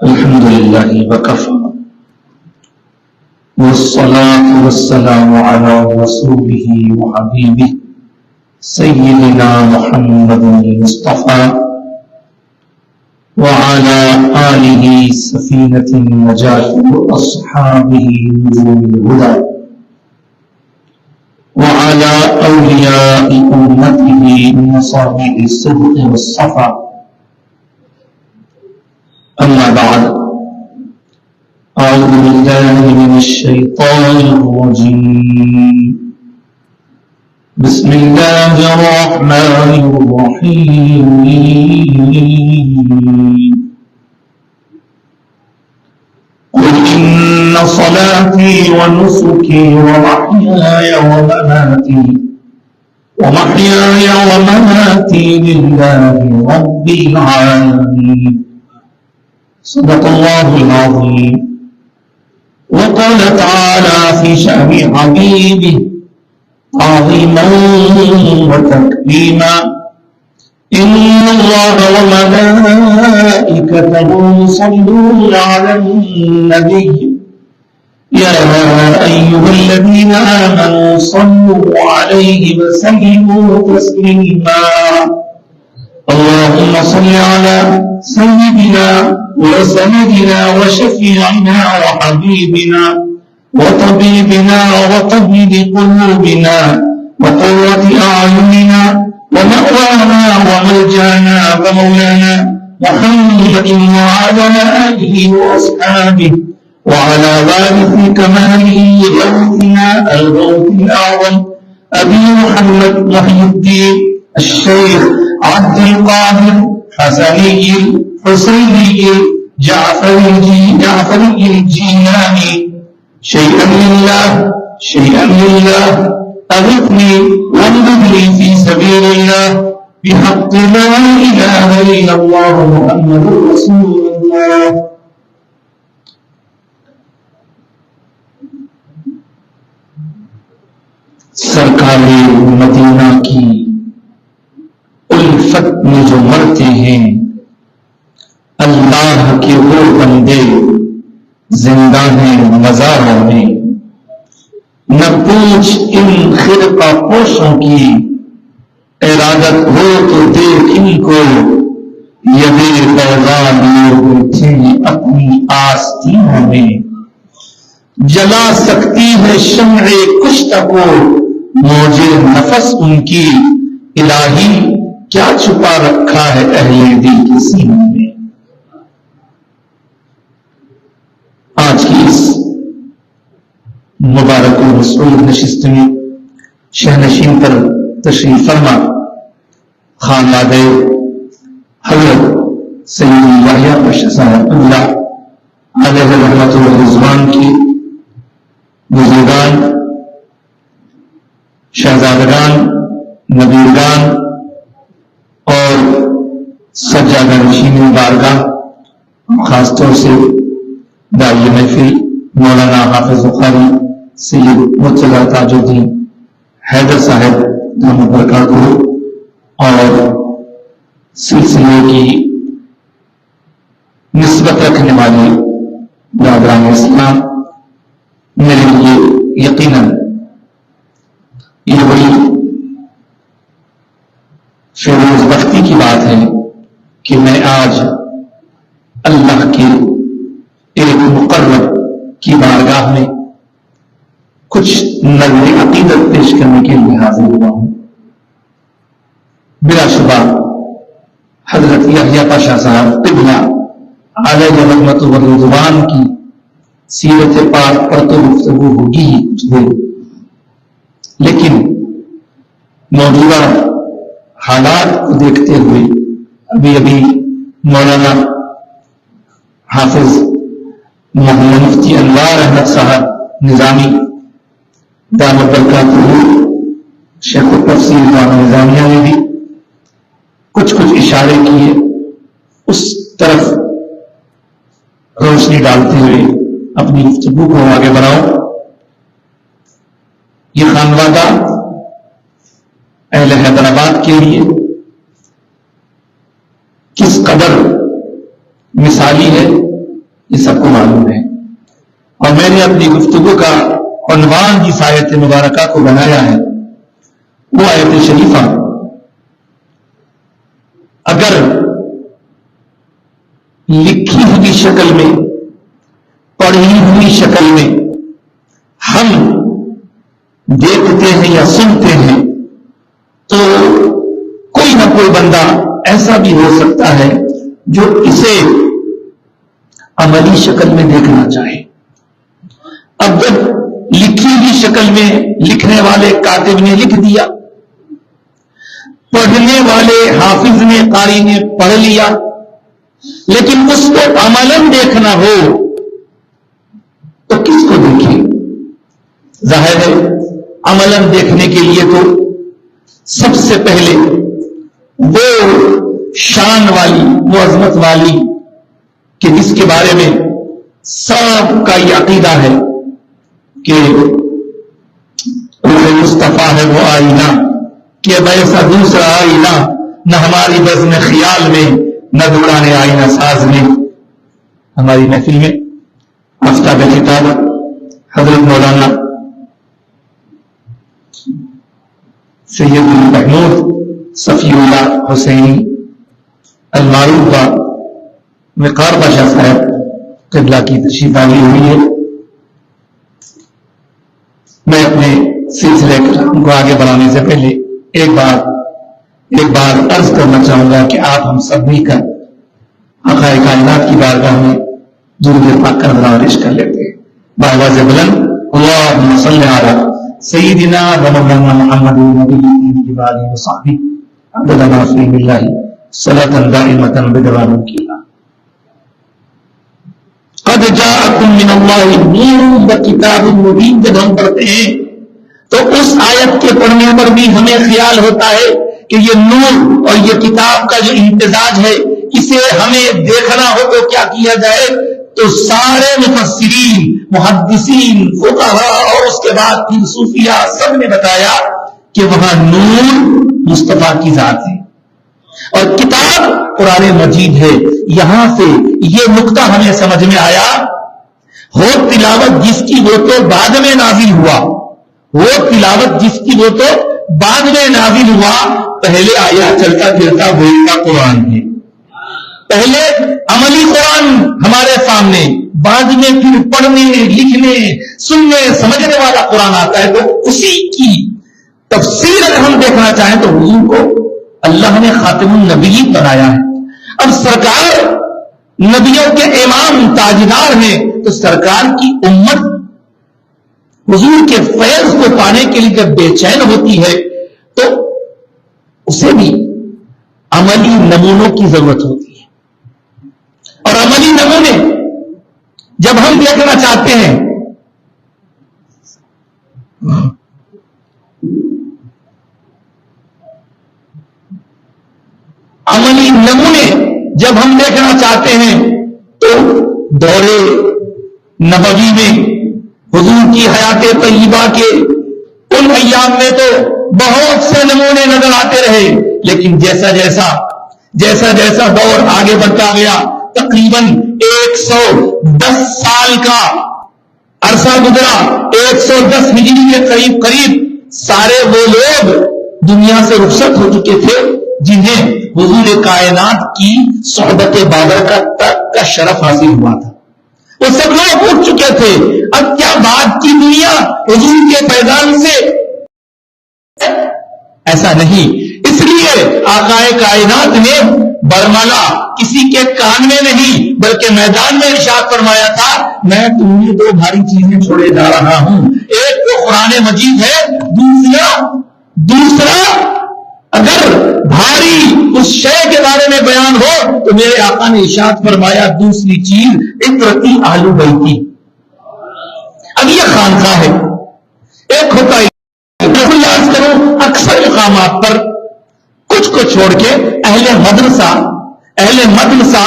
الحمد لله وكفى والصلاة والسلام على رسوله وحبيبه سيدنا محمد المصطفى وعلى آله سفينة النجاة وأصحابه نجوم الهدى وعلى أولياء أمته مصابيح الصدق والصفا. أما بعد، أعوذ بالله من الشيطان الرجيم. بسم الله الرحمن الرحيم. قل إن صلاتي ونسكي ومحياي ومماتي لله رب العالمين. صدق الله العظيم. وقال تعالى في شأن حبيبه تعظيما وتكريما: إن الله وملائكته يصلون على النبي يا أيها الذين آمنوا صلوا عليه وسلموا تسليما. اللهم صل على سيدنا وسندنا وشفيعنا وحبيبنا وطبيبنا وطبيب قلوبنا وقرة أعيننا ومأوانا وملجانا ومولانا محمد وعلى آله وأصحابه وعلى وارث كماله غوثنا الغوث الأعظم أبي محمد محي الدين الشيخ عبد القادر حسني الحسيني جعفري الجيلاني. شيئا لله أغثني وامدد لي في سبيل الله بحق لا إله إلا الله محمد رسول الله. سرکار مدینہ کی الفت میں جو مرتے ہیں، اللہ کے وہ بندے زندہ ہیں مزاروں میں. نہ پوچھ ان خرقہ پوشوں کی، ارادت ہو تو دیکھ ان کو، یہ پیغام لیے ہوئے تھے اپنی آستینوں میں. جلا سکتی ہے شمع کشتہ کو موجے نفس ان کی، الہی کیا چھپا رکھا ہے اہل دل کے سینوں میں. آج کی اس مبارک و مسعود نشست میں شہنشین پر تشریف فرما خانواد حضرت سید یحییٰ پاشا صاحب اللہ علیہ رحمت و رضوان کی بزرگان، شہزادگان، نبیگان اور سجادہ نشین بارگاہ، خاص طور سے داعی محفل مولانا حافظ بخاری سید مرتضی تاج الدین حیدر صاحب دامت برکاتہ اور سلسلے کی نسبت رکھنے والے برادران اسلام، میرے لیے یقیناً یہ بڑی فیروز بختی کی بات ہے کہ میں آج اللہ کے ایک مقرب کی بارگاہ میں کچھ نظر عقیدت پیش کرنے کے لیے حاضر ہوا ہوں. بلا شبہ حضرت یحییٰ پاشا صاحب قبلہ علیہ رحمت و رضوان کی سیرت پاک پر تو گفتگو ہوگی ہی کچھ دیر، لیکن موجودہ حالات کو دیکھتے ہوئے ابھی مولانا حافظ محمد مفتی انوار احمد صاحب نظامی دامت برکاتہ شیخ التفسیر جامع نظامیہ نے بھی کچھ اشارے کیے، اس طرف روشنی ڈالتے ہوئے اپنی گفتگو کو آگے بڑھاؤ. یہ خانوادہ اہل حیدرآباد کے لیے کس قدر مثالی ہے، یہ سب کو معلوم ہے. اور میں نے اپنی گفتگو کا عنوان جس آیت مبارکہ کو بنایا ہے وہ آیت شریفہ اگر لکھی ہوئی شکل میں، پڑھی ہوئی شکل میں ہم دیکھتے ہیں یا سنتے ہیں تو کوئی نہ کوئی بندہ ایسا بھی ہو سکتا ہے جو اسے عملی شکل میں دیکھنا چاہے. اب جب لکھی ہوئی شکل میں لکھنے والے کاتب نے لکھ دیا، پڑھنے والے حافظ نے، قاری نے پڑھ لیا، لیکن اس کو عملاً دیکھنا ہو تو کس کو دیکھے؟ ظاہر ہے عملاً دیکھنے کے لیے تو سب سے پہلے وہ شان والی، وہ عظمت والی کہ جس کے بارے میں سب کا یہ عقیدہ ہے کہ روح مصطفیٰ ہے وہ آئینہ، کہ ویسا دوسرا آئینہ نہ ہماری بزم خیال میں نہ دوران آئینہ ساز میں. ہماری محفل میں آفتاب خطاب حضرت مولانا سید المحمود صفی اللہ حسینی المعروف وقار بادشاہ صاحب قبلہ کی تشریف آوری ہوئی ہے. میں اپنے سلسلے کلام کو آگے بڑھانے سے پہلے ایک بار عرض کرنا چاہوں گا کہ آپ ہم سب مل کر آقائے کائنات کی بارگاہ میں درود پاک کا نذرانش کر لیتے ہیں. بآواز بلند اللہم صلی علی سیدنا و مولانا محمد نبی الجبال وصحبہ عدد ما فی اللہ صلاۃ دائمۃ بدوام القیامہ. قد جاءکم من اللہ نور و کتاب مبین جب ہم پڑھتے ہیں تو اس آیت کے پڑھنے پر بھی ہمیں خیال ہوتا ہے کہ یہ نور اور یہ کتاب کا جو امتزاج ہے اسے ہمیں دیکھنا ہو تو کیا کیا جائے؟ تو سارے مفسرین، محدثین، فقہاء اور اس کے بعد پھر صوفیاء سب نے بتایا کہ وہاں نور مصطفیٰ کی ذات ہے اور کتاب قرآن مجید ہے. یہاں سے یہ نقطہ ہمیں سمجھ میں آیا، ہو تلاوت جس کی وہ تو بعد میں نازل ہوا، وہ تلاوت جس کی وہ تو بعد میں نازل ہوا، پہلے آیا چلتا پھرتا بولتا قرآن ہے. پہلے عملی قرآن ہمارے سامنے، بعد میں پھر پڑھنے، لکھنے، سننے، سمجھنے والا قرآن آتا ہے. تو اسی کی تفسیر اگر ہم دیکھنا چاہیں تو حضور کو اللہ نے خاتم النبیین بنایا ہے. اب سرکار نبیوں کے امام تاجدار ہیں تو سرکار کی امت حضور کے فیض کو پانے کے لیے جب بے چین ہوتی ہے تو اسے بھی عملی نمونوں کی ضرورت ہوتی ہے. اور عملی نمونے جب ہم دیکھنا چاہتے ہیں عملی نمونے جب ہم دیکھنا چاہتے ہیں تو دور نبوی میں حضور کی حیات طیبہ کے ان ایام میں تو بہت سے نمونے نظر آتے رہے، لیکن جیسا جیسا دور آگے بڑھتا گیا، تقریباً 110 سال کا عرصہ گزرا، 110 ہجری کے قریب سارے وہ لوگ دنیا سے رخصت ہو چکے تھے جنہیں حضور کائنات کی صحبت بابرکت کا شرف حاصل ہوا تھا. وہ سب لوگ اٹھ چکے تھے. اب کیا بات کی دنیا حضور کے پیغام سے؟ ایسا نہیں. اس لیے آقائے کائنات نے برملا کسی کے کان میں نہیں بلکہ میدان میں ارشاد فرمایا تھا، میں تمہیں 2 بھاری چیزیں چھوڑے جا رہا ہوں. ایک تو قرآن مجید ہے، دوسرا اگر بھاری اس شے کے بارے میں بیان ہو تو میرے آقا نے ارشاد فرمایا دوسری چیز اطرتی آلو بیتی. اب یہ خانقاہ ہے، ایک ہوتا ہے اکثر مقامات پر کچھ کو چھوڑ کے اہل مدرسہ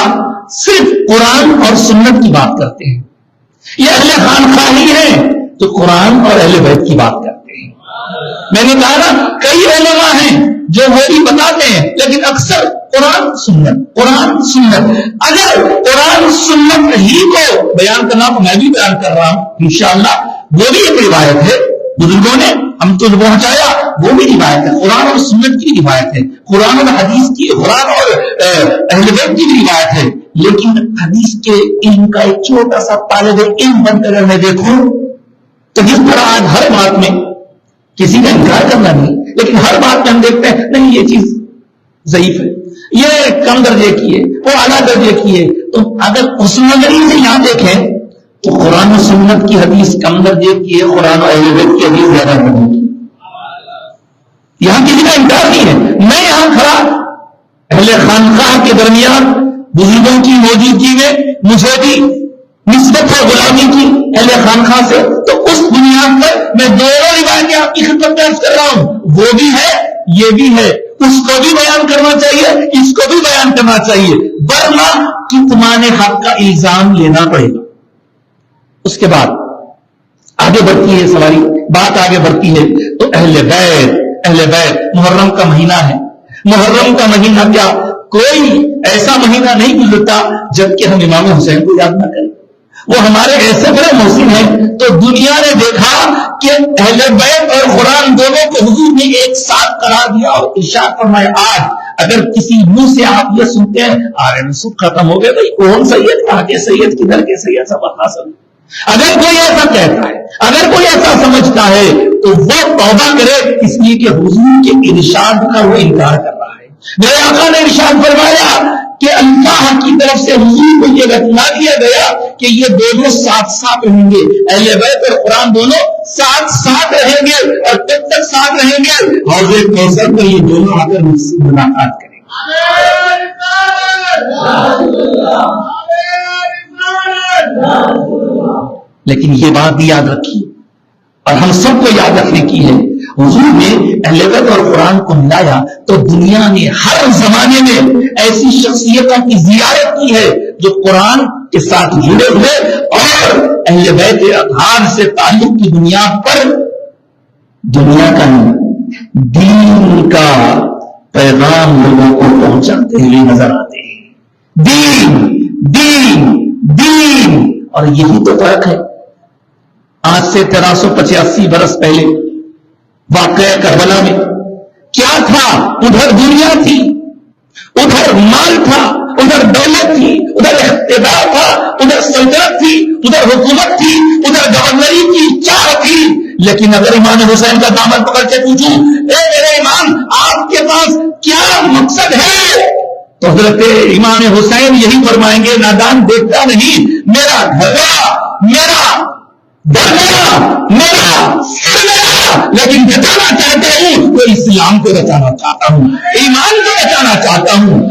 صرف قرآن اور سنت کی بات کرتے ہیں. یہ اہل خانقاہی ہیں تو قرآن اور اہل بیت کی بات کرتے ہیں. میں نے کہا نا کئی علماء ہیں جو وہ بھی بتاتے ہیں لیکن اکثر قرآن سنت. اگر قرآن سنت ہی کو بیان کرنا تو میں بھی بیان کر رہا ہوں انشاءاللہ. وہ بھی ایک روایت ہے بزرگوں نے ہم تو پہنچایا, وہ بھی روایت ہے. قرآن اور سنت کی روایت ہے, قرآن اور حدیث کی, قرآن اور اہل بیت کی بھی روایت ہے. لیکن حدیث کے علم کا ایک چھوٹا سا طالب علم بن کر میں دیکھوں تو جس طرح آج ہر بات میں کسی کا انکار کرنا نہیں, لیکن ہر بات میں ہم دیکھتے ہیں نہیں یہ چیز ضعیف ہے, یہ کم درجے کی ہے, وہ اعلیٰ درجے کی ہے. تو اگر اس نظریے سے یہاں دیکھیں تو قرآن و سنت کی حدیث کم درجے کی ہے, قرآن و اہل بیت کی حدیث زیادہ درجے کی. یہاں کسی کا انکار نہیں ہے. میں یہاں کھڑا اہل خانقاہ کے درمیان بزرگوں کی موجودگی میں مجھے بھی نسبت ہے غلامی کی اہل خانقاہ سے, تو اس بنیاد پر میں دونوں روایتیں آپ کی خدمت میں عرض کر رہا ہوں. وہ بھی ہے یہ بھی ہے, اس کو بھی بیان کرنا چاہیے اس کو بھی بیان کرنا چاہیے, ورنہ کتمان حق کا الزام لینا پڑے گا. اس کے بعد آگے بڑھتی ہے سواری, بات آگے بڑھتی ہے تو اہل بیت محرم کا مہینہ ہے. محرم کا مہینہ کیا کوئی ایسا مہینہ نہیں گزرتا جبکہ ہم امام حسین کو یاد نہ کریں. وہ ہمارے ایسے بڑے محسن ہیں. تو دنیا نے دیکھا کہ اہل بیت اور قرآن دونوں کو حضور نے ایک ساتھ قرار دیا اور ارشاد فرمایا آج اگر کسی منہ سے آپ یہ سنتے ہیں آرے نسب ختم ہو گئے, بھائی کون سید کہاں کے سید کدھر کے سید سب حاصل. اگر کوئی ایسا کہتا ہے, اگر کوئی ایسا سمجھتا ہے تو وہ توبہ کرے, اس لیے کہ حضور کے ارشاد کا وہ انکار کر رہا ہے. میرے آقا نے ارشاد فرمایا کہ اللہ کی طرف سے حضور کو یہ بتلا دیا گیا کہ یہ دونوں ساتھ ساتھ رہیں گے, اہل بیت اور قرآن دونوں ساتھ ساتھ رہیں گے, اور کب تک ساتھ رہیں گے حوض کوثر میں یہ دونوں آ کر مجھ سے ملاقات کریں گے. لیکن یہ بات بھی یاد رکھیے اور ہم سب کو یاد رکھنے کی ہے, حضور نے اہل بیت اور قرآن کو ملایا تو دنیا نے ہر زمانے میں ایسی شخصیتوں کی زیارت کی ہے جو قرآن کے ساتھ جڑے ہوئے اور اہل بیت اطہار سے تعلق کی بنیاد پر دنیا کا دین کا پیغام لوگوں کو پہنچاتے ہوئے نظر آتے ہیں. دین دین دین. اور یہی تو فرق ہے. آج سے 1385 برس پہلے واقعہ کربلا میں کیا تھا؟ ادھر دنیا تھی, ادھر مال تھا, ادھر دولت تھی, ادھر اقتدار تھا, ادھر سلطنت تھی, ادھر حکومت تھی, ادھر گورنری کی چاہ تھی. لیکن اگر امام حسین کا دامن پکڑ کے پوچھوں اے میرے امام آپ کے پاس کیا مقصد ہے, تو حضرت امام حسین یہی فرمائیں گے نادان دیکھتا نہیں, میرا گھر میرا دریا میرا سمجھا, لیکن بچانا چاہتا ہوں تو اسلام کو بچانا چاہتا ہوں, ایمان کو بچانا چاہتا ہوں.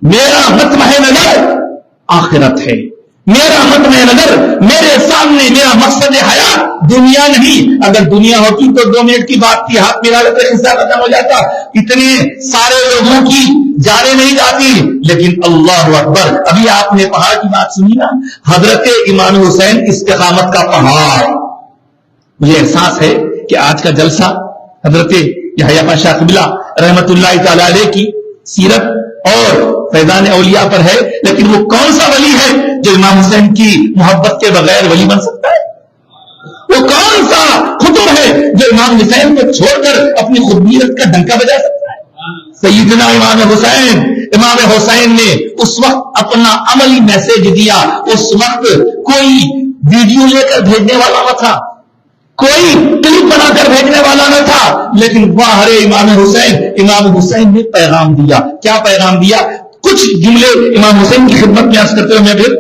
میرا مطمع نظر آخرت ہے, میرا مطمع نظر میرے سامنے میرا مقصد حیات دنیا نہیں. اگر دنیا ہوتی تو 2 منٹ کی بات تھی, ہاتھ ملا لیتے حصہ ختم ہو جاتا, اتنے سارے لوگوں کی جانے نہیں جاتی. لیکن اللہ اکبر, ابھی آپ نے پہاڑ کی بات سنی نا, حضرت امام حسین استقامت کا پہاڑ. مجھے احساس ہے کہ آج کا جلسہ حضرت یحییٰ پاشا قبلہ رحمت اللہ تعالی علیہ کی سیرت اور فیضان اولیاء پر ہے, لیکن وہ کون سا ولی ہے جو امام حسین کی محبت کے بغیر ولی بن سکتا ہے؟ وہ کون سا خطب ہے جو امام حسین کو چھوڑ کر اپنی خودبیرت کا ڈنکا بجا سکتا ہے؟ سیدنا امام حسین نے اس وقت اپنا عملی میسج دیا. اس وقت کوئی ویڈیو لے کر بھیجنے والا نہ تھا, کوئی کلپ بنا کر بھیجنے والا نہ تھا, لیکن باہر امام حسین نے پیغام دیا. کیا پیغام دیا؟ کچھ جملے امام حسین کی خدمت میں عرض کرتے ہوئے میں پھر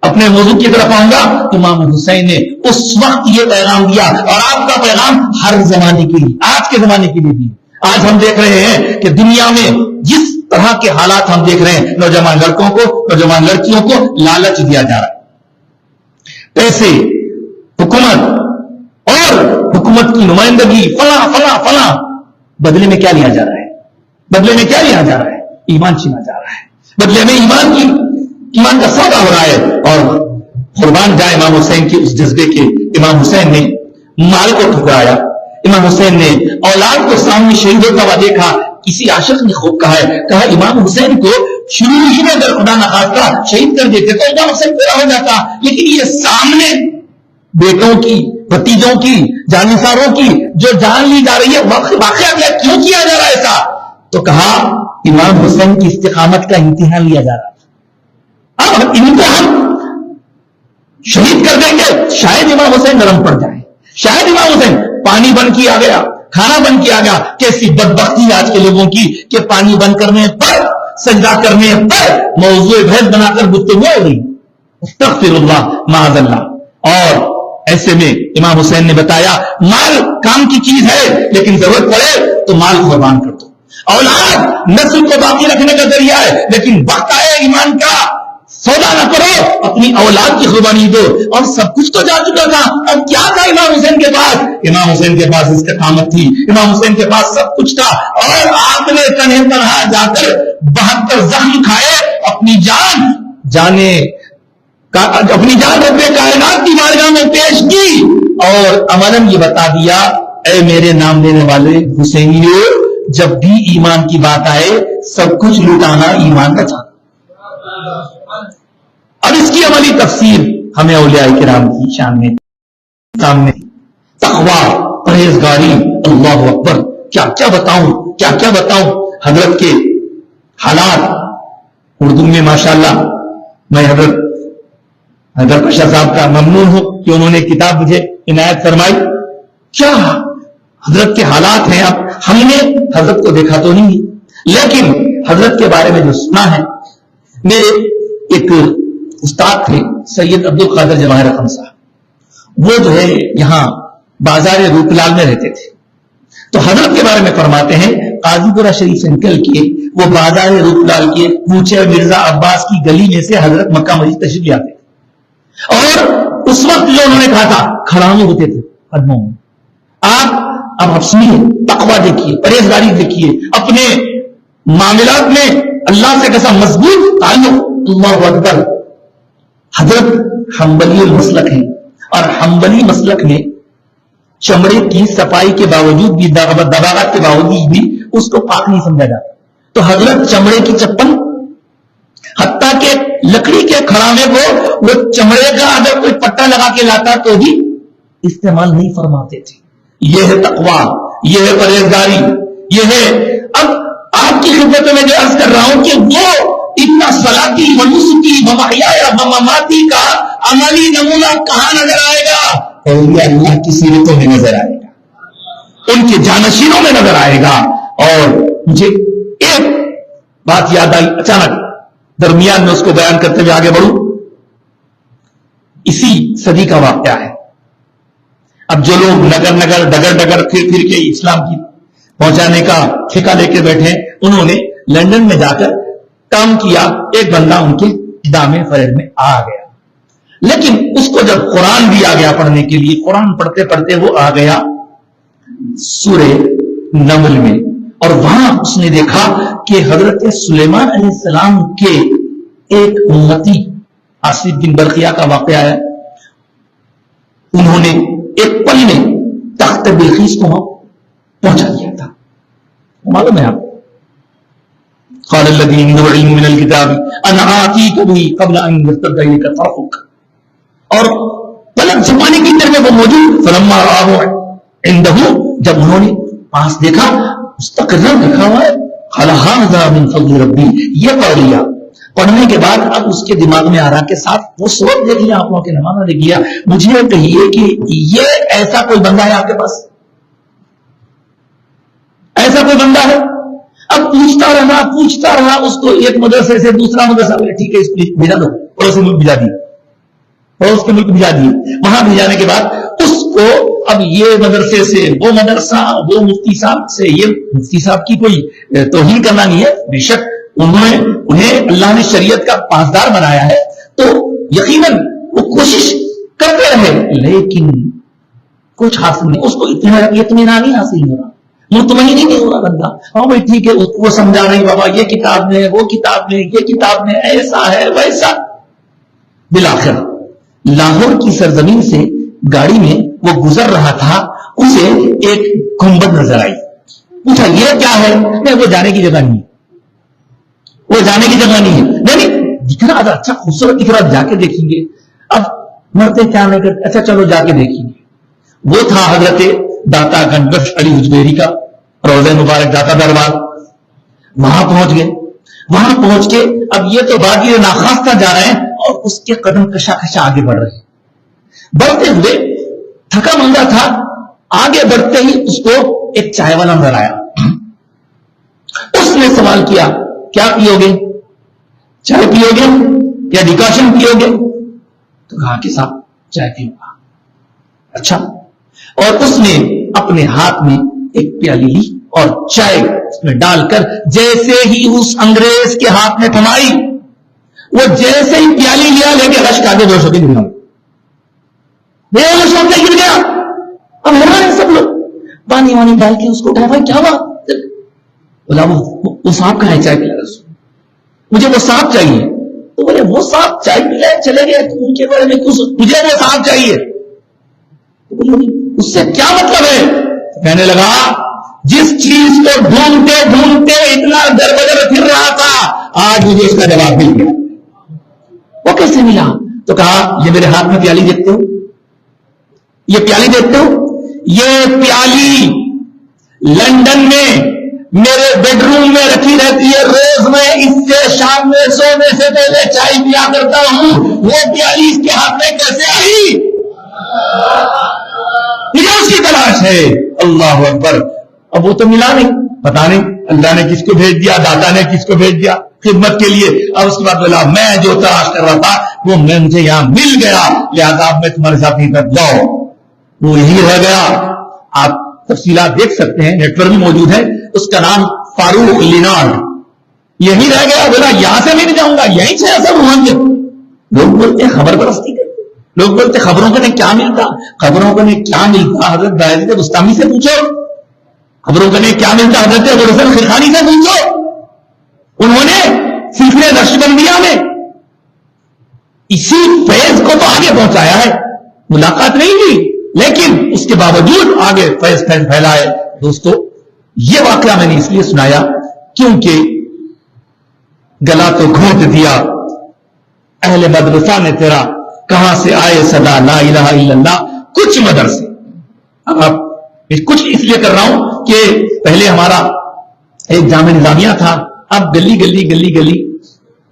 اپنے موضوع کی طرف آؤں گا. امام حسین نے اس وقت یہ پیغام دیا, اور آپ کا پیغام ہر زمانے کے لیے, آج کے زمانے کے لیے بھی. آج ہم دیکھ رہے ہیں کہ دنیا میں جس طرح کے حالات ہم دیکھ رہے ہیں, نوجوان لڑکوں کو, نوجوان لڑکیوں کو لالچ دیا جا رہا ہے, پیسے, حکومت اور حکومت کی نمائندگی, فلاں فلاں فلاں. بدلے میں کیا لیا جا رہا ہے؟ بدلے میں کیا لیا جا رہا ہے؟ ایمان چھینا جا رہا ہے. بدلے میں ایمان کا سودا ہو رہا ہے. اور قربان جائے امام حسین کے اس جذبے کے, امام حسین نے مال کو ٹھکرایا, امام حسین نے اولاد کو سامنے شہید ہوتا ہوا دیکھا, کسی عاشق نے خوب کہا ہے، کہا امام حسین کو شروع ہی میں اگر خدا نخواستہ شہید کر دیتے تو امام حسین پورا ہو جاتا، لیکن یہ سامنے بیٹوں کی، بھتیجوں کی، جانثاروں کی جو جان لی جا رہی ہے، واقعہ کیا کیوں کیا جا رہا ہے ایسا؟ تو کہا امام حسین کی استقامت کا امتحان لیا جا رہا ہے، اب ان کو ہم شہید کر دیں گے، شاید امام حسین نرم پڑ جائے، شاید امام حسین پانی بند کیا گیا، کھانا بند کیا گیا۔ کیسی بدبختی آج کے لوگوں کی کہ پانی بند کرنے پر، سجدہ کرنے پر موضوع بحث بنا کر گفتگو ہو رہی، استغفر اللہ معاذ اللہ۔ اور ایسے میں امام حسین نے بتایا مال کام کی چیز ہے، لیکن ضرورت پڑے تو مال قربان کر دو۔ اولاد نسل کو باقی رکھنے کا ذریعہ ہے، لیکن وقت آئے ایمان کا سودا نہ کرو، اپنی اولاد کی قربانی دو۔ اور سب کچھ تو جا چکا تھا، اب کیا تھا امام حسین کے پاس؟ امام حسین کے پاس استقامت تھی، امام حسین کے پاس سب کچھ تھا، اور آپ نے تنہے تنہا جا کر 72 زخم کھائے، اپنی جان رب کائنات کی بارگاہ میں پیش کی، اور عملاً یہ بتا دیا، اے میرے نام لینے والے حسینیوں، جب بھی ایمان کی بات آئے سب کچھ لٹانا ایمان کا تھا۔ اب اس کی عملی تفسیر ہمیں اولیاء کرام کی شان میں سامنے، تقویٰ، پرہیزگاری، اللہ اکبر، کیا کیا بتاؤں حضرت کے حالات۔ اردو میں ماشاءاللہ میں حضرت پشا صاحب کا ممنون ہوں کہ انہوں نے کتاب مجھے عنایت فرمائی۔ کیا حضرت کے حالات ہیں، اب ہم نے حضرت کو دیکھا تو نہیں، لیکن حضرت کے بارے میں جو سنا ہے، میرے ایک استاد تھے سید عبد القادر جواہر رقم صاحب، وہ جو ہے یہاں بازار روپلال میں رہتے تھے، تو حضرت کے بارے میں فرماتے ہیں قاضی پورہ شریف سے نکل کے وہ بازار روپلال کے کوچے مرزا عباس کی گلی میں سے حضرت مکہ مسجد تشریف لے آتے تھے، اور اس وقت جو انہوں نے کہا تھا کھڑاؤں ہوتے تھے قدموں میں۔ اب سنیے، تقویٰ دیکھیے، پرہیزگاری دیکھیے، اپنے معاملات میں اللہ سے کیسا مضبوط تعلق، اللہ اکبر۔ حضرت حنبلی المسلک ہیں، اور حنبلی مسلک میں چمڑے کی صفائی کے باوجود بھی، دباغت کے باوجود بھی اس کو پاک نہیں سمجھا جاتا، تو حضرت چمڑے کی چپل، حتیٰ کہ لکڑی کے کھڑاوے کو وہ چمڑے کا اگر کوئی پٹا لگا کے لاتا تو بھی استعمال نہیں فرماتے تھے۔ یہ ہے تقویٰ، یہ ہے پرہیزگاری، یہ ہے۔ اب آپ کی خدمت میں جو عرض کر رہا ہوں کہ وہ اتنا صلاتی و نسکی و محیای و مماتی کا عملی نمونہ کہاں نظر آئے گا؟ اولیاء اللہ کی سیرتوں میں نظر آئے گا، ان کے جانشینوں میں نظر آئے گا۔ اور مجھے ایک بات یاد آئی اچانک، درمیان میں اس کو بیان کرتے ہوئے آگے بڑھوں۔ اسی صدی کا واقعہ ہے۔ اب جو لوگ نگر ڈگر پھر کے اسلام کی پہنچانے کا ٹھیکہ لے کے بیٹھے، انہوں نے لندن میں جا کر کام کیا، ایک بندہ ان کے دامن فرید میں آ گیا، لیکن اس کو جب قرآن بھی آ گیا پڑھنے کے لیے، قرآن پڑھتے پڑھتے وہ آ گیا سورہ نمل میں، اور وہاں اس نے دیکھا کہ حضرت سلیمان علیہ السلام کے ایک امتی آصف بن برقیہ کا واقعہ ہے، انہوں نے ایک پل میں تخت بلقیس کو پہنچا دیا تھا، معلوم ہے آپ کو؟ قال الذي عنده علم من الكتاب انا آتيك به قبل ان يرتد اليك طرفك، اور پلک جھپانے کی طرف وہ موجود، فلما رآه عنده، جب انہوں نے پاس دیکھا مستقرا لکھا ہوا ہے قال هذا من فضل ربي، یہ پڑھ لیا۔ پڑھنے کے بعد اب اس کے دماغ میں آ رہا کے ساتھ وہ سورت دیکھ لیا، آپ لوگوں کے نمازہ دیکھ لیا، مجھے کہیے کہ یہ ایسا کوئی بندہ ہے آپ کے پاس؟ ایسا کوئی بندہ ہے؟ اب پوچھتا رہا اس کو، ایک مدرسے سے دوسرا مدرسہ، ٹھیک ہے اس کو بھیجا دو، پڑوسی ملک بھیجا دیے، پڑوس کے ملک بھیجا دیے، وہاں بھیجانے کے بعد اس کو اب یہ مدرسے سے وہ مدرسہ، وہ مفتی صاحب سے یہ مفتی صاحب کی کوئی توہین کرنا نہیں ہے، بے شک انہیں اللہ نے شریعت کا پاسدار بنایا ہے، تو یقیناً وہ کوشش کرتے رہے، لیکن کچھ حاصل نہیں، اس کو اطمینان نہیں حاصل ہو رہا، مطمئن ہی نہیں ہو رہا بندہ۔ ہاں بھائی ٹھیک ہے، وہ سمجھا رہے بابا یہ کتاب میں، وہ کتاب میں، یہ کتاب میں ایسا ہے ویسا۔ بالآخر لاہور کی سرزمین سے گاڑی میں وہ گزر رہا تھا، اسے ایک گنبد نظر آئی، پوچھا یہ کیا ہے؟ نہیں وہ جانے کی جگہ نہیں ہے، وہ جانے کی جگہ نہیں ہے، نہیں دکھ رہا تھا اچھا خوبصورت دکھ رہا، جا کے دیکھیں گے. اب مرتے کیا نہیں کرتے، اچھا چلو جا کے دیکھیں گے. وہ تھا حضرت داتا گنج بخش علی حجویری کا روضہ مبارک داتا دربار. وہاں پہنچ گئے. وہاں پہنچ کے اب یہ تو باقی ناخواستہ جا رہے ہیں اور اس کے قدم کشا کشا آگے بڑھ رہے ہیں. بڑھتے ہوئے تھکا مندہ تھا. آگے بڑھتے ہی اس کو ایک چائے والا نظر آیا. اس نے سوال کیا کیا پیو گے؟ چائے پیو گے یا ڈیکاشن پیو گے؟ تو کہا کہ صاحب چائے پیوں گا. اچھا. اور اس نے اپنے ہاتھ میں ایک پیالی لی اور چائے اس میں ڈال کر جیسے ہی اس انگریز کے ہاتھ میں تھمائی، وہ جیسے ہی پیالی لیا لے کے رشک آگے بے ہوش ہو کے گر گیا. بے ہوش ہو کے گر گیا. اب حیران ہیں سب لوگ. پانی وانی ڈال کے اس کو اٹھایا، بھائی کیا ہوا؟ بولا وہ سانپ کہاں ہے چائے پلا رہا، مجھے وہ سانپ چاہیے. تو بولے وہ سانپ چائے پلا چلے گئے تو ان کے بارے میں کچھ، مجھے وہ سانپ چاہیے. اس سے کیا مطلب ہے؟ کہنے لگا جس چیز کو ڈھونڈتے ڈھونڈتے اتنا در بدر پھر رہا تھا آج مجھے اس کا جواب مل گیا. وہ کیسے ملا؟ تو کہا یہ میرے ہاتھ میں پیالی دیکھتے ہو، یہ پیالی دیکھتے ہو، یہ پیالی لندن میں میرے بیڈ روم میں رکھی رہتی ہے. روز میں اس سے شام میں سونے سے پہلے چائے پیا کرتا ہوں. وہ پیالی اس کے ہاتھ میں کیسے آئی؟ مجھے اس کی تلاش ہے. اللہ اکبر. اب وہ تو ملا نہیں، پتا نہیں اللہ نے کس کو بھیج دیا، داتا نے کس کو بھیج دیا خدمت کے لیے. اب اس کے بعد بولا میں جو تلاش کر رہا تھا وہ مجھے یہاں مل گیا، لہذا میں تمہارے ساتھ نہیں کر جاؤ. وہ یہی رہ گیا. آپ تفصیلات دیکھ سکتے ہیں، نیٹ پر بھی موجود ہے. اس کا نام فاروق لینارڈ. یہی رہ گیا. بولا یہاں سے نہیں جاؤں گا، یہیں سے ایسا روحان. لوگ بولتے ہیں خبر پرستی کرتے، لوگ بولتے خبروں کو کیا ملتا، خبروں کو کیا ملتا. حضرت بایزید بستامی سے پوچھو خبروں کو کیا ملتا. حضرت ابو الحسن خرقانی سے پوچھو، انہوں نے سلسلے نقشبندیہ میں اسی فیض کو تو آگے پہنچایا ہے. ملاقات نہیں کی لیکن اس کے باوجود آگے فیض پھیلائے. دوستو یہ واقعہ میں نے اس لیے سنایا کیونکہ گلا تو گھونٹ دیا اہل مدرسہ نے تیرا، کہاں سے آئے صدا لا الہ الا اللہ. کچھ مدرسے، اب کچھ اس لیے کر رہا ہوں کہ پہلے ہمارا ایک جامع نظامیہ تھا، اب گلی گلی گلی گلی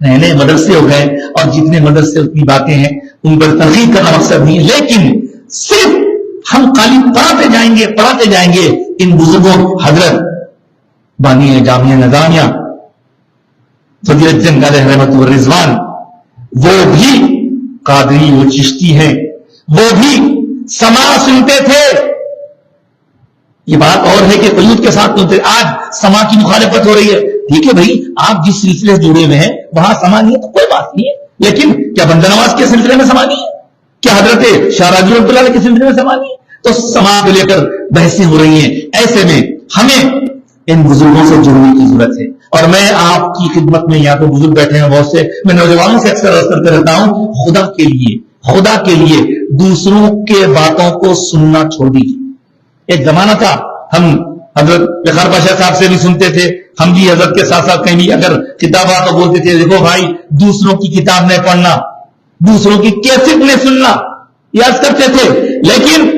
نئے نئے مدرسے ہو گئے اور جتنے مدرسے اتنی باتیں ہیں. ان پر تنقید کرنا مقصد نہیں ہے، لیکن صرف ہم خالی پڑھاتے جائیں گے ان بزرگوں. حضرت بانی جامعہ نظامیہ فضیلت جنگ علیہ رحمت الرضوان، وہ بھی قادری و چشتی ہیں، وہ بھی سماع سنتے تھے. یہ بات اور ہے کہ قیود کے ساتھ سنتے. آج سماع کی مخالفت ہو رہی ہے. ٹھیک ہے بھائی، آپ جس سلسلے سے جڑے ہوئے ہیں وہاں سماع نہیں ہے تو کوئی بات نہیں ہے، لیکن کیا بندہ نواز کے سلسلے میں سماع نہیں ہے؟ کیا حضرت شاہ راجی رحمۃ اللہ کے سلسلے میں سماع نہیں ہے؟ تو سماع کو لے کر بحثیں ہو رہی ہیں. ایسے میں ہمیں ان بزرگوں سے جڑنے کی ضرورت ہے. اور میں آپ کی خدمت میں، یہاں پہ بزرگ بیٹھے ہیں بہت سے، میں نوجوانوں سے اکثر عرض کرتے رہتا ہوں، خدا کے لیے دوسروں کے باتوں کو سننا چھوڑ دیجیے. ایک زمانہ تھا ہم حضرت بخار پاشا صاحب سے بھی سنتے تھے، ہم بھی حضرت کے ساتھ ساتھ کہیں بھی اگر کتاب آتا بولتے تھے دیکھو بھائی دوسروں کی کتاب نہیں پڑھنا، دوسروں کی کیسٹ نہیں سننا، یاد کرتے تھے. لیکن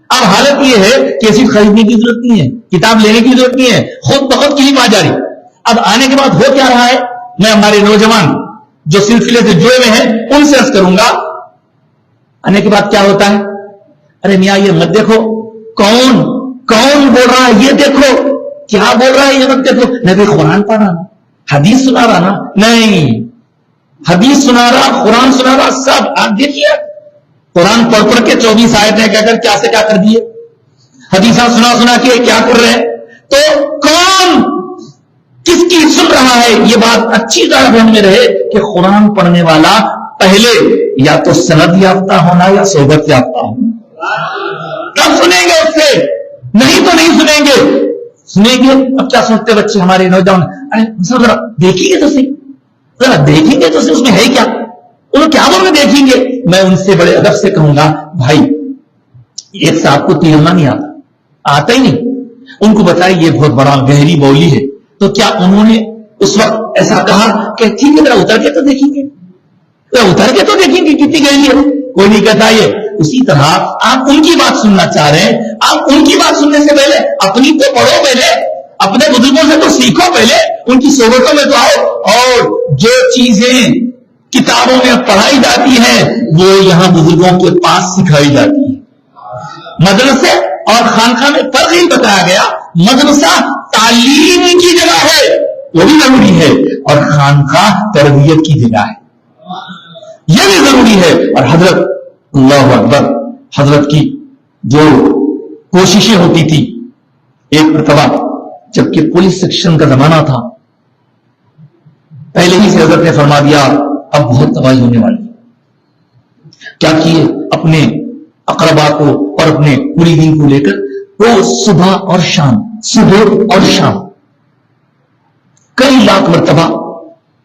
اب حالت یہ ہے کیسٹ خریدنے کی ضرورت نہیں ہے، کتاب لینے کی ضرورت نہیں ہے، خود بخود کلیم آ جاری. اب آنے کے بعد ہو کیا رہا ہے، میں ہمارے نوجوان جو سلسلے سے جڑے ہوئے ہیں ان سے عرض کروں گا، آنے کے بعد کیا ہوتا ہے، ارے میاں یہ مت دیکھو کون بول رہا ہے، یہ دیکھو کیا بول رہا ہے، یہ مت دیکھو. نبی قرآن پڑھ رہا نا، حدیث سنا رہا نا، نہیں حدیث سنا رہا، قرآن سنا رہا، سب آپ دیکھیے قرآن پڑھ کے 24 آیتیں کہہ کر کیا سے کیا کر دیے، حدیثاں سنا کے کیا کر رہے ہیں. تو کون کس کی سن رہا ہے، یہ بات اچھی طرح ذہن میں رہے کہ قرآن پڑھنے والا پہلے یا تو سند یافتہ ہونا یا صحبت یافتہ ہونا، تب سنیں گے اس سے، نہیں تو نہیں سنیں گے. اب کیا سوچتے بچے ہمارے نوجوان، ذرا دیکھیں گے تو صحیح، ذرا دیکھیں گے تو صحیح اس میں ہے کیا، انہوں کیا بول میں دیکھیں گے. میں ان سے بڑے ادب سے کہوں گا بھائی ایک صاحب کو تیرنا نہیں آتا ہی نہیں، ان کو بتایا یہ بہت بڑا گہری بولی ہے. تو کیا انہوں نے اس وقت ایسا کہا کہ ٹھیک ہے ذرا اتر کے تو دیکھیں گے, اتر کے تو دیکھیں گے کتنی گہری ہے؟ کوئی نہیں کہتا یہ. اسی طرح آپ ان کی بات سننا چاہ رہے ہیں, آپ ان کی بات سننے سے پہلے اپنی تو پڑھو, پہلے اپنے بزرگوں سے تو سیکھو, پہلے ان کی صحبتوں میں تو آؤ. اور جو چیزیں کتابوں میں پڑھائی جاتی ہیں وہ یہاں بزرگوں کے پاس سکھائی جاتی ہے. مدرسے اور خانقاہ میں فرق ہی بتایا گیا. مدرسہ تعلیم کی جگہ ہے, وہ بھی ضروری ہے, اور خانقاہ تربیت کی جگہ ہے, یہ بھی ضروری ہے. اور حضرت اللہ اکبر, حضرت کی جو کوششیں ہوتی تھی, ایک مرتبہ جبکہ پولیس سیکشن کا زمانہ تھا, پہلے ہی سے حضرت نے فرما دیا اب بہت تباہی ہونے والی. کیا کیے, اپنے اقربا کو اور اپنے مریدین کو لے کر وہ صبح اور شام کئی لاکھ مرتبہ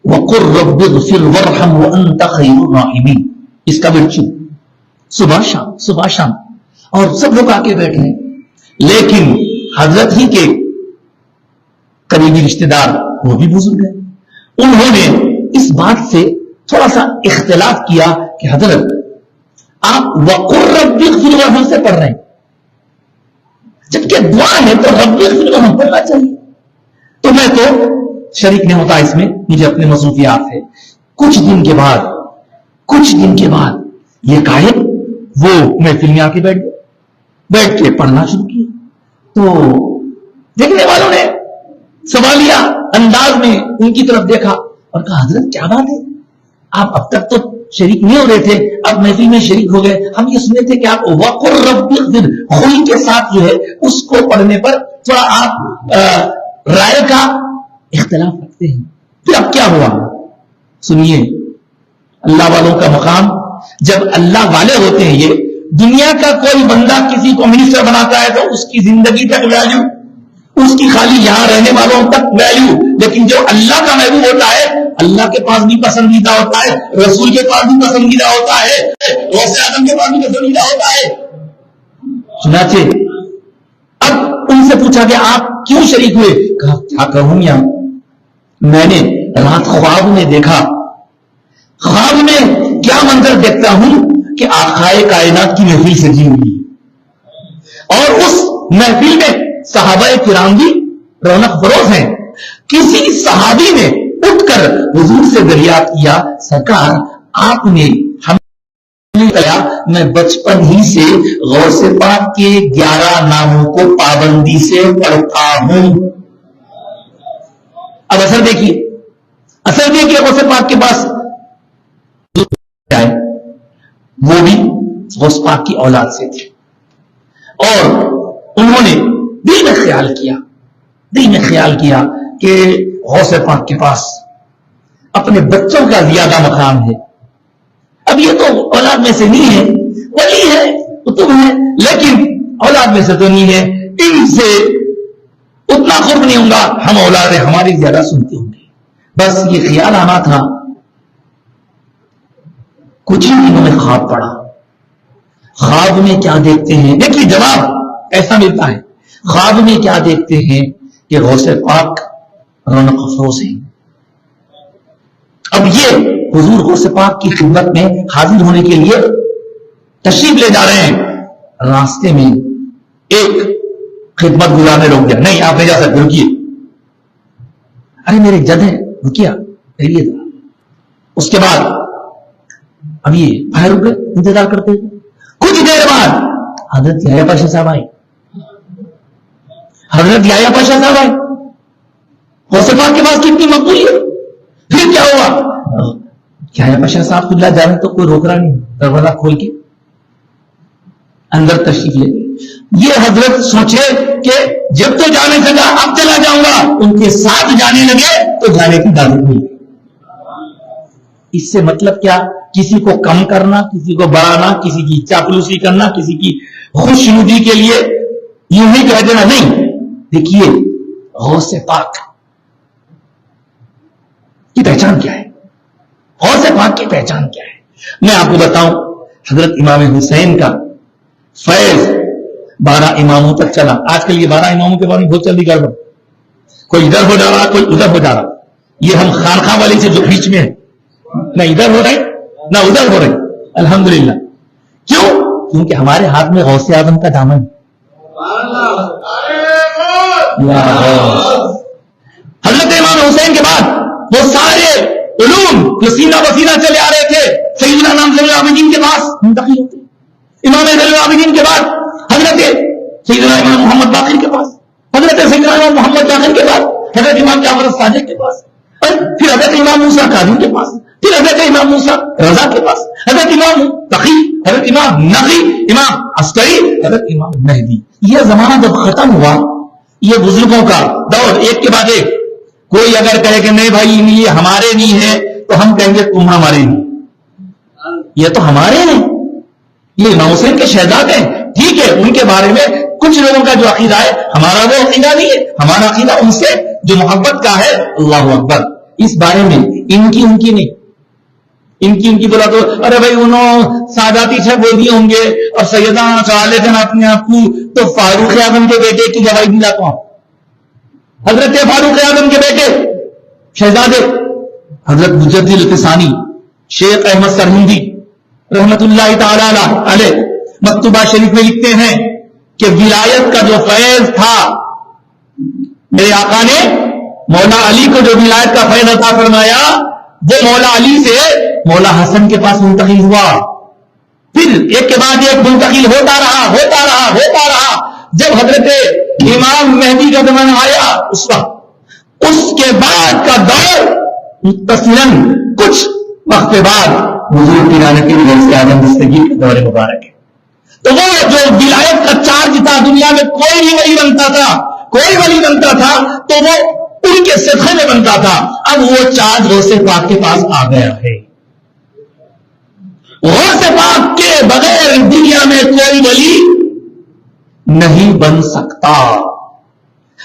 وَقُلْ رَبِّ اغْفِرْ وَارْحَمْ وَأَنْتَ خَيْرُ الرَّاحِمِينَ, اس کا ورچو صبح شام, اور سب لوگ آ کے بیٹھے ہیں. لیکن حضرت ہی کے قریبی رشتہ دار وہ بھی بزرگ ہیں, انہوں نے اس بات سے تھوڑا سا اختلاف کیا کہ حضرت آپ وَقُلْ رَبِّ اغْفِرْ وَارْحَمْ سے پڑھ رہے ہیں, جبکہ دعا ہے تو رب اغفر وارحم پڑھنا چاہیے. تو میں تو شریک نہیں ہوتا اس میں, مجھے اپنے مصروفیات ہے. کچھ دن کے بعد یہ قائد وہ محفل میں آ کے بیٹھ کے پڑھنا شروع کیا. تو دیکھنے والوں نے سوالیہ انداز میں ان کی طرف دیکھا اور کہا حضرت کیا بات ہے, آپ اب تک تو شریک نہیں ہو رہے تھے, اب محفل میں شریک ہو گئے. ہم یہ سنے تھے کہ آپ وَقُلْ رَبِّ اغْفِرْ خوئی کے ساتھ جو ہے اس کو پڑھنے پر تھوڑا آپ رائے کا اختلاف رکھتے ہیں. پھر اب کیا ہوا سنیے. اللہ والوں کا مقام, جب اللہ والے ہوتے ہیں, یہ دنیا کا کوئی بندہ کسی کو منسٹر بناتا ہے تو اس کی زندگی تک ویلیو, اس کی خالی یہاں رہنے والوں تک ویلیو. لیکن جو اللہ کا محبوب ہوتا ہے اللہ کے پاس بھی پسندیدہ ہوتا ہے, رسول کے پاس بھی پسندیدہ ہوتا ہے, غوث اعظم کے پاس بھی پسندیدہ ہوتا ہے. چنانچہ اب ان سے پوچھا کہ آپ کیوں شریک ہوئے؟ کہا کیا کہوں یار, میں نے رات خواب میں دیکھا, خواب میں کیا منظر دیکھتا ہوں کہ آقائے کائنات کی محفل سجی ہوئی اور اس محفل میں صحابہ کرام بھی رونق فروز ہیں. کسی صحابی نے اٹھ کر حضور سے دریافت کیا سرکار آپ نے ہمیں کہا میں بچپن ہی سے غوث پاک کے 11 ناموں کو پابندی سے پڑھتا ہوں. اب اثر دیکھیے غوث پاک کے پاس وہ بھی غوث پاک کی اولاد سے تھے, اور انہوں نے دل میں خیال کیا کہ غوث پاک کے پاس اپنے بچوں کا زیادہ مقام ہے. اب یہ تو اولاد میں سے نہیں ہے, ولی ہے, قطب ہے, لیکن اولاد میں سے تو نہیں ہے, ان سے اتنا قرب نہیں ہوں گا, ہم اولاد ہیں ہماری زیادہ سنتے ہوں گے. بس یہ خیال آنا تھا. کچھ ہی دنوں میں خواب پڑا. خواب میں کیا دیکھتے ہیں, دیکھیے جواب ایسا ملتا ہے. خواب میں کیا دیکھتے ہیں کہ غوث پاک رونق افروز ہیں. اب یہ حضور غوث پاک کی خدمت میں حاضر ہونے کے لیے تشریف لے جا رہے ہیں. راستے میں ایک خدمت گزار نے روک دیا, نہیں آپ نہیں جا سکتے, رکیے. ارے میرے جد ہے, رکیے رہیے. اس کے بعد اب یہ باہر رک گئے انتظار کرتے ہوئے. کچھ دیر بعد حضرت یحییٰ پاشا صاحب آئے. غوث پاک کے پاس کتنی مقبولیت. پھر کیا ہوا, یحییٰ پاشا صاحب خود جا رہے تو کوئی روک رہا نہیں, دروازہ کھول کے اندر تشریف لے گئے. یہ حضرت سوچے کہ جب تو جانے سے کہا اب چلا جاؤں گا, ان کے ساتھ جانے لگے تو جانے کی اجازت ملی. اس سے مطلب کیا, کسی کو کم کرنا, کسی کو بڑھانا, کسی کی چاپلوسی کرنا, کسی کی خوشنودی کے لیے یوں ہی کہہ دینا نہیں. دیکھیے غوث پاک کی پہچان کیا ہے, غوث پاک کی پہچان کیا ہے. میں آپ کو بتاؤں, حضرت امام حسین کا فیض 12 اماموں تک چلا. آج کل یہ 12 اماموں کے بارے میں بہت جلدی گڑبڑ, کوئی ادھر ہو جا رہا, کوئی ادھر ہو جا رہا. یہ ہم خانخواہ والے سے جو بیچ میں ہے, نہ ادھر ہو رہے نہ ادھر ہو رہے. الحمدللہ. کیوں؟ کیونکہ ہمارے ہاتھ میں غوث اعظم کا دامن. حضرت امام حسین کے بعد وہ سارے علوم جو سینہ بسینہ چلے آ رہے تھے سیدنا امام زین العابدین کے پاس منتقل ہوتے. امام زین العابدین کے بعد حضرت سیدنا امام محمد باقر کے پاس, حضرت سیدنا امام محمد باقر کے بعد حضرت امام جعفر الصادق کے پاس, پھر حضرت امام موسیٰ کاظم کے پاس, پھر حضرت امام موسیٰ رضا کے پاس, حضرت امام تقی, حضرت امام نقی, امام عسکری, حضرت امام مہدی. یہ زمانہ جب ختم ہوا, یہ بزرگوں کا دور ایک کے بعد ایک. کوئی اگر کہے کہ نہیں بھائی یہ ہمارے نہیں ہے تو ہم کہیں گے تم ہمارے نہیں, یہ تو ہمارے ہیں, یہ امام حسین کے شہزاد ہیں. ٹھیک ہے, ان کے بارے میں کچھ لوگوں کا جو عقیدہ ہے ہمارا وہ عقیدہ نہیں ہے. ہمارا عقیدہ ان سے جو محبت کا ہے. اللہ اکبر. اس بارے میں ان کی نہیں, ان کی بولا تو ارے بھائی انہوں ساداتی سے بول دیے ہوں گے اور سیدہ چالے تھے اپنے آپ کو تو فاروق اعظم کے بیٹے کی گواہی دلاتا ہوں. حضرت فاروق اعظم کے بیٹے شہزادے حضرت مجدد الفسانی شیخ احمد سرہندی رحمت اللہ تعالی علیہ مکتوبہ شریف میں لکھتے ہیں کہ ولایت کا جو فیض تھا میرے آقا نے مولا علی کو جو ولایت کا فیض عطا فرمایا وہ مولا علی سے مولا حسن کے پاس منتقل ہوا. پھر ایک کے بعد ایک منتقل ہوتا رہا. جب حضرت امام مہدی کا زمانہ آیا اس وقت اس کے بعد کا دور متصلاً کچھ وقت کے بعد حضور کی رانت کی غوث اعظم دستگیر کا دور مبارک ہے. تو وہ جو ولایت کا چارج تھا دنیا میں کوئی بھی ولی بنتا تھا تو وہ ان کے صدقے میں بنتا تھا. اب وہ چارج غوث پاک کے پاس آ گیا ہے. غوث پاک کے بغیر دنیا میں کوئی ولی نہیں بن سکتا.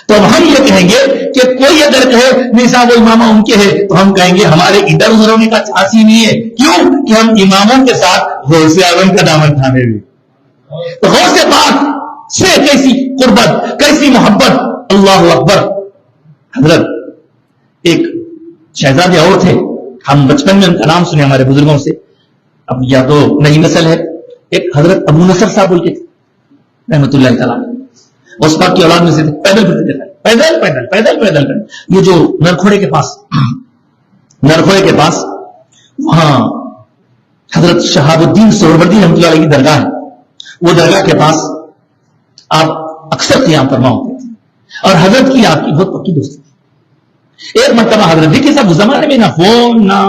تو اب ہم یہ کہیں گے کہ کوئی اگر کہے نہیں صاحب وہ امامہ ان کے ہے تو ہم کہیں گے ہمارے ادھر ادھر ہونے کا چانس ہی نہیں ہے. کیوں کہ ہم اماموں کے ساتھ غوث اعظم کا دامن تھامے ہوئے. تو غوث پاک سے کیسی قربت, کیسی محبت. اللہ اکبر. حضرت ایک شہزادے اور تھے, ہم بچپن میں ان کا نام سنے ہمارے بزرگوں سے, اب یا تو نئی نسل ہے. ایک حضرت ابو نصر صاحب بول کے تھے رحمت اللہ تعالیٰ, اس پاک کی اولاد میں سے پیدل پھرتے تھے, پیدل. یہ جو نرکھوڑے کے پاس وہاں حضرت شہاب الدین سہروردی رحمۃ اللہ علیہ کی درگاہ ہے. وہ درگاہ کے پاس آپ اکثر قیام فرما ہوتے تھے اور حضرت کی آپ کی بہت پکی دوستی تھی. ایک مرتبہ حضرت دیکھیے صاحب اس زمانے میں نہ فون نہ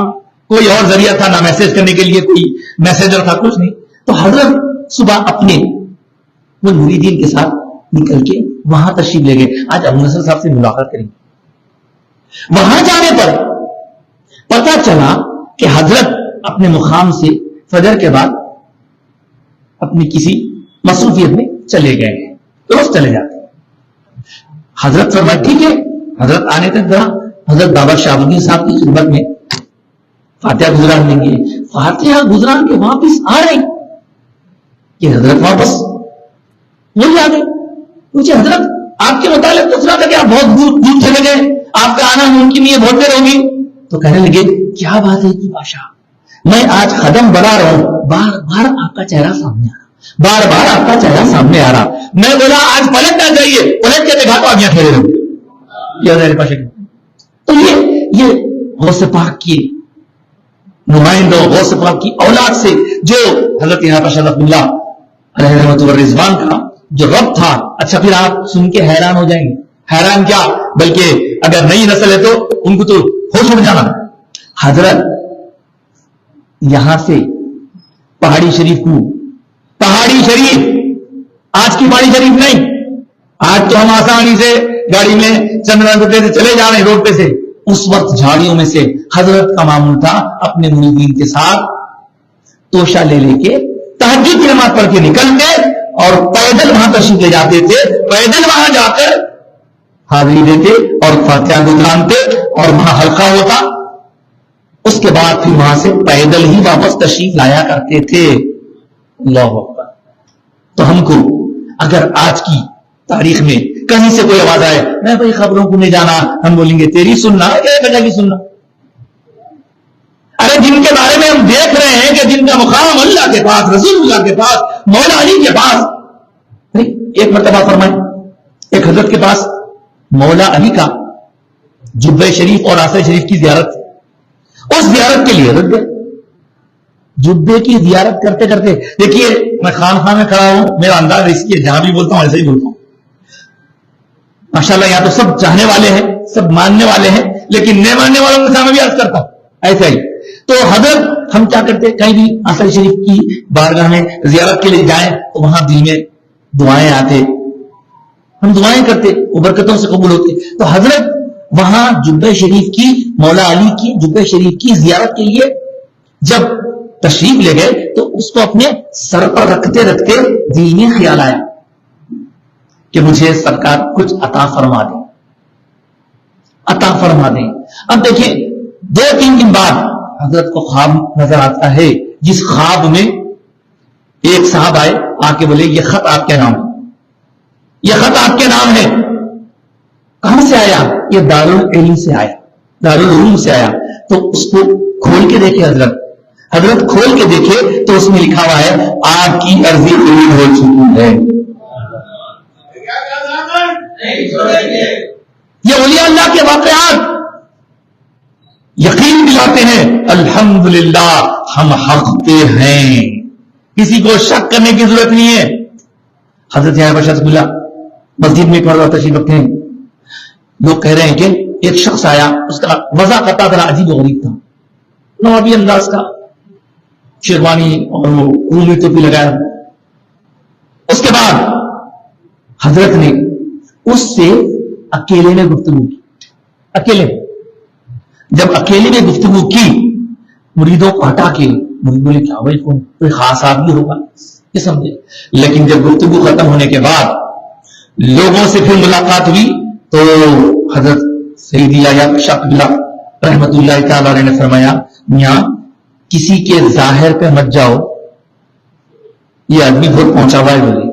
کوئی اور ذریعہ تھا, نہ میسج کرنے کے لیے کوئی میسنجر تھا, کچھ نہیں. تو حضرت صبح اپنے وہ مریدین کے ساتھ نکل کے وہاں تشریف لے گئے. آج ابو نصر صاحب سے ملاقات کریں گے. وہاں جانے پر پتا چلا کہ حضرت اپنے مقام سے فجر کے بعد اپنی کسی مصروفیت میں چلے گئے ہیں. روز چلے جاتے. حضرت فرمایا ٹھیک ہے. حضرت آنے تک ذرا حضرت بابا شاہ الدین صاحب کی خدمت میں فاتحہ گزران دیں گے. فاتحہ گزران کے واپس آ رہے کہ حضرت واپس وہی آ گئے. پوچھے حضرت آپ کے متعلق تو سنا تھا کہ آپ بہت دور چلے گئے, آپ کا آنا ممکن نہیں ہے, بہت دیر ہوگی. تو کہنے لگے کیا بات ہے کہ بادشاہ, میں آج قدم بڑھا رہا ہوں, بار بار آپ کا چہرہ سامنے آ رہا, بار بار آپ کا چہرہ سامنے آ رہا. میں بولا آج پلٹ نہ جائیے, پلٹ کے دیکھا تو آپ یہاں ٹھہرے رہے. تو یہ غوث پاک کی نمائندوں, غوث پاک کی اولاد سے جو حضرت یہاں پاشا اللہ علیہ رحمۃ الرضوان کا جو رب تھا. اچھا پھر آپ سن کے حیران ہو جائیں گے. حیران کیا بلکہ اگر نئی نسل ہے تو ان کو تو ہوش اڑ جانا. حضرت یہاں سے پہاڑی شریف آج کی پہاڑی شریف نہیں, آج تو ہم آسانی سے گاڑی میں چندران سے چلے جا رہے ہیں روڈ پہ سے. اس وقت جھاڑیوں میں سے حضرت کا معمول تھا اپنے مریدین کے ساتھ توشہ لے کے تہجد کی نماز پڑھ کے نکلتے اور پیدل وہاں تشریف لے جاتے تھے. پیدل وہاں جا کر حاضری دیتے اور فاتحہ گزرانتے اور وہاں حلقہ ہوتا. اس کے بعد پھر وہاں سے پیدل ہی واپس تشریف لایا کرتے تھے. اللہ اکبر. تو ہم کو اگر آج کی تاریخ میں کہیں سے کوئی آواز آئے میں بھائی خبروں کو نہیں جانا, ہم بولیں گے تیری سننا کیا وجہ کی سننا. ارے جن کے بارے میں ہم دیکھ رہے ہیں کہ جن کا مقام اللہ کے پاس, رسول اللہ کے پاس, مولا علی کے پاس, ایک مرتبہ فرمائیں ایک حضرت کے پاس مولا علی کا جبہ شریف اور آسر شریف کی زیارت, اس زیارت کے لیے حضرت گئے. جبے کی زیارت کرتے کرتے, دیکھیے میں خان میں کھڑا ہوں, میرا انداز اس کی جہاں بھی بولتا ہوں ایسے ہی بولتا ہوں. ماشاءاللہ یہاں تو سب چاہنے والے ہیں, سب ماننے والے ہیں, لیکن نہیں ماننے والوں کے سامنے بھی عرض کرتا ہوں ایسا ہی. تو حضرت ہم کیا کرتے, کہیں بھی آسر شریف کی بارگاہ میں زیارت کے لیے جائیں تو وہاں دل میں دعائیں آتے, ہم دعائیں کرتے, وہ برکتوں سے قبول ہوتے. تو حضرت وہاں جبہ شریف کی, مولا علی کی جبہ شریف کی زیارت کے لیے جب تشریف لے گئے تو اس کو اپنے سر پر رکھتے رکھتے دل میں خیال آیا کہ مجھے سرکار کچھ عطا فرما دیں, عطا فرما دیں. اب دیکھیں 2-3 دن بعد حضرت کو خواب نظر آتا ہے, جس خواب میں ایک صاحب آئے, آ کے بولے یہ خط آپ کے نام ہے, یہ خط آپ کے نام ہے. کہاں سے آیا؟ یہ دارالعلم سے آیا, دارالعلوم سے آیا. تو اس کو کھول کے دیکھے حضرت کھول کے دیکھے تو اس میں لکھا ہوا ہے آپ کی عرضی قبول ہو چکی ہے. یہ اولیاء اللہ کے واقعات یقین دلاتے ہیں الحمدللہ ہم حق پہ ہیں, کسی کو شک کرنے کی ضرورت نہیں ہے. حضرت یہاں پر شخص بولا مسجد میں ایک مرتبہ تشریف رکھتے ہیں, لوگ کہہ رہے ہیں کہ ایک شخص آیا, اس کا وضع کرتا ذرا عجیب و غریب تھا, نوابی انداز کا, شیروانی اور رومی ٹوپی لگایا. اس کے بعد حضرت نے اس سے اکیلے میں گفتگو کی. اکیلے جب اکیلے میں گفتگو کی, مریدوں کو ہٹا کے, مرید بولے کیا بھائی کوئی خاص آدمی ہوگا یہ سمجھے. لیکن جب گفتگو ختم ہونے کے بعد لوگوں سے پھر ملاقات ہوئی تو حضرت سیدی یا شاہ قبلہ رحمت اللہ تعالی علیہ نے فرمایا میاں کسی کے ظاہر پہ مت جاؤ, یہ آدمی بہت پہنچا ہوا ہے, بولے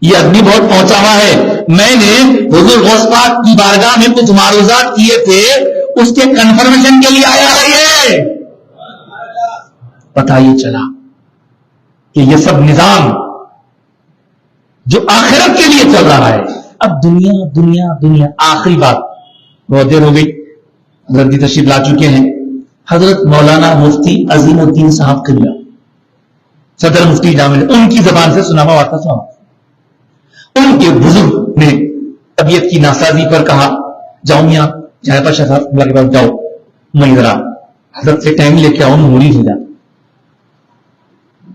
یہ آدمی بہت پہنچا ہوا ہے. میں نے حضور غوث پاک کی بارگاہ میں کچھ معروضات کیے تھے, اس کے کنفرمیشن کے لیے آیا ہے. یہ پتہ یہ چلا کہ یہ سب نظام جو آخرت کے لیے چل رہا ہے. اب دنیا دنیا دنیا. آخری بات, بہت دیر ہو گئی, حضرت کی تشریف لا چکے ہیں. حضرت مولانا مفتی عظیم الدین صاحب قبلہ صدر مفتی جامع, ان کی زبان سے سنا ہوا واقعہ سنا. ان کے بزرگ نے طبیعت کی ناسازی پر کہا جاؤ میاں جہاں پر شاہ اللہ کے پاس جاؤ, میں ذرا حضرت سے ٹائم لے کے آؤ, مریض ہو جاتا,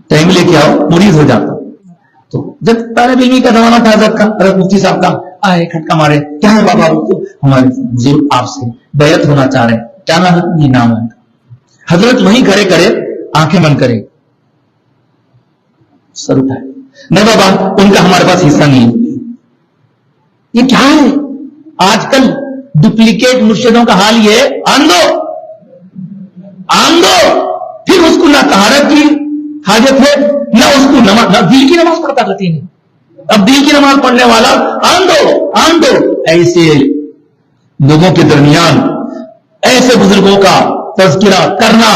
ٹائم لے کے آؤ مریض ہو جاتا. تو جب طالب علمی کا زمانہ تھا حضرت کا, حضرت مفتی صاحب کا, آئے کھٹکا مارے, کیا ہے بابا, ہمارے بزرگ آپ سے بیعت ہونا چاہ رہے ہیں. کیا نام ہے؟ یہ نام ہے. حضرت وہیں کھڑے کرے, آنکھیں بند کرے, سر اٹھائے, نہیں بابا ان کا ہمارے پاس حصہ نہیں ہے. یہ کیا ہے آج کل ڈپلیکیٹ مرشدوں کا حال یہ ہے, آن دو پھر اس کو نہ طہارت کی حاجت ہے نہ اس کو نماز, نہ دل کی نماز پڑھتا کرتی نہیں. اب دل کی نماز پڑھنے والا آن دو. ایسے لوگوں کے درمیان ایسے بزرگوں کا تذکرہ کرنا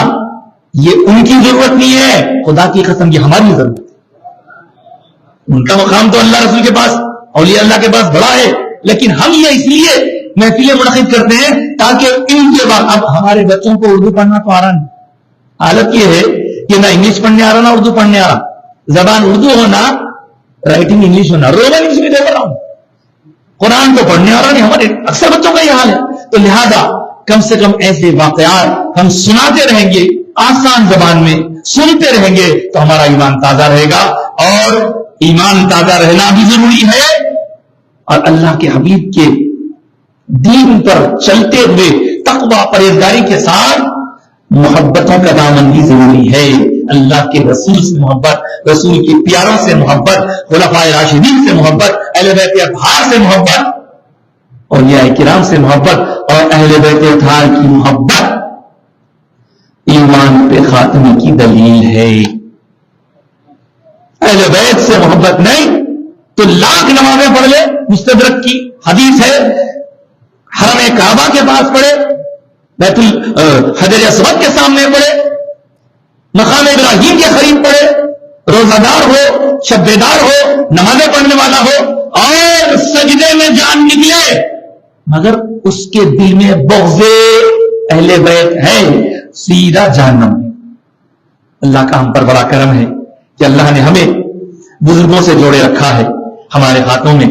یہ ان کی ضرورت نہیں ہے, خدا کی قسم یہ ہماری ضرورت ہے. ان کا مقام تو اللہ رسول کے پاس, اولیاء اللہ کے پاس بڑا ہے, لیکن ہم یہ اس لیے محفلیں منعقد کرتے ہیں تاکہ ان کے بعد اب ہمارے بچوں کو اردو پڑھنا تو آ رہا نہیں. حالت یہ ہے کہ نہ انگلش پڑھنے آ رہا نہ اردو پڑھنے آ رہا. زبان اردو ہونا, رائٹنگ انگلش ہونا, رومن انگلش بھی دیکھ رہا ہوں, قرآن تو پڑھنے آ رہا نہیں. ہمارے اکثر بچوں کا یہ حال ہے. تو لہذا کم سے کم ایسے واقعات ہم سناتے رہیں گے, آسان زبان میں سنتے رہیں گے تو ہمارا ایمان تازہ رہے گا. اور ایمان تازہ رہنا بھی ضروری ہے, اور اللہ کے حبیب کے دین پر چلتے ہوئے تقوی پرہیزگاری کے ساتھ محبتوں کا دامن بھی ضروری ہے. اللہ کے رسول سے محبت, رسول کے پیاروں سے محبت, خلفائے راشدین سے محبت, اہل بیت اطہار سے محبت, اولیاء کرام سے محبت, اور اہل بیت اطہار کی محبت ایمان پہ خاتمے کی دلیل ہے. اہل بیت سے محبت نہیں, تو 1,00,000 نمازیں پڑھ لے، مستدرک کی حدیث ہے، حرم کعبہ کے پاس پڑھے، بیت الحجر اسود کے سامنے پڑھے، مقام ابراہیم کے قریب پڑھے، روزہ دار ہو، شب بیدار ہو، نمازیں پڑھنے والا ہو، اور سجدے میں جان نکلے مگر اس کے دل میں بغض اہل بیت ہے، سیدھا جہنم ہے۔ اللہ کا ہم پر بڑا کرم ہے کہ اللہ نے ہمیں بزرگوں سے جوڑے رکھا ہے، ہمارے ہاتھوں میں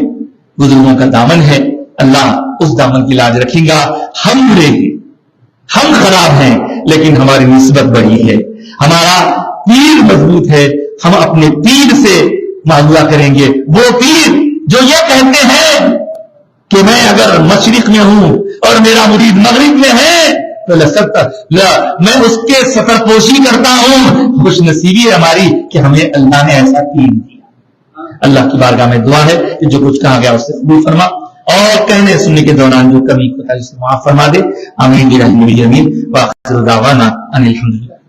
بزرگوں کا دامن ہے، اللہ اس دامن کی لاج رکھے گا۔ ہم برے ہیں، ہم خراب ہیں، لیکن ہماری نسبت بڑی ہے، ہمارا پیر مضبوط ہے، ہم اپنے پیر سے معاملہ کریں گے، وہ پیر جو یہ کہتے ہیں کہ میں اگر مشرق میں ہوں اور میرا مرید مغرب میں ہے تو میں اس کے سفر پوشی کرتا ہوں۔ خوش نصیبی ہے ہماری کہ ہمیں اللہ نے ایسا پیر دیا۔ اللہ کی بارگاہ میں دعا ہے کہ جو کچھ کہا گیا اس سے قبول فرما، اور کہنے سننے کے دوران جو کمی کوتاہی سے معاف فرما دے۔ آمین برحمتہ امین، وآخر دعوانا ان الحمدللہ۔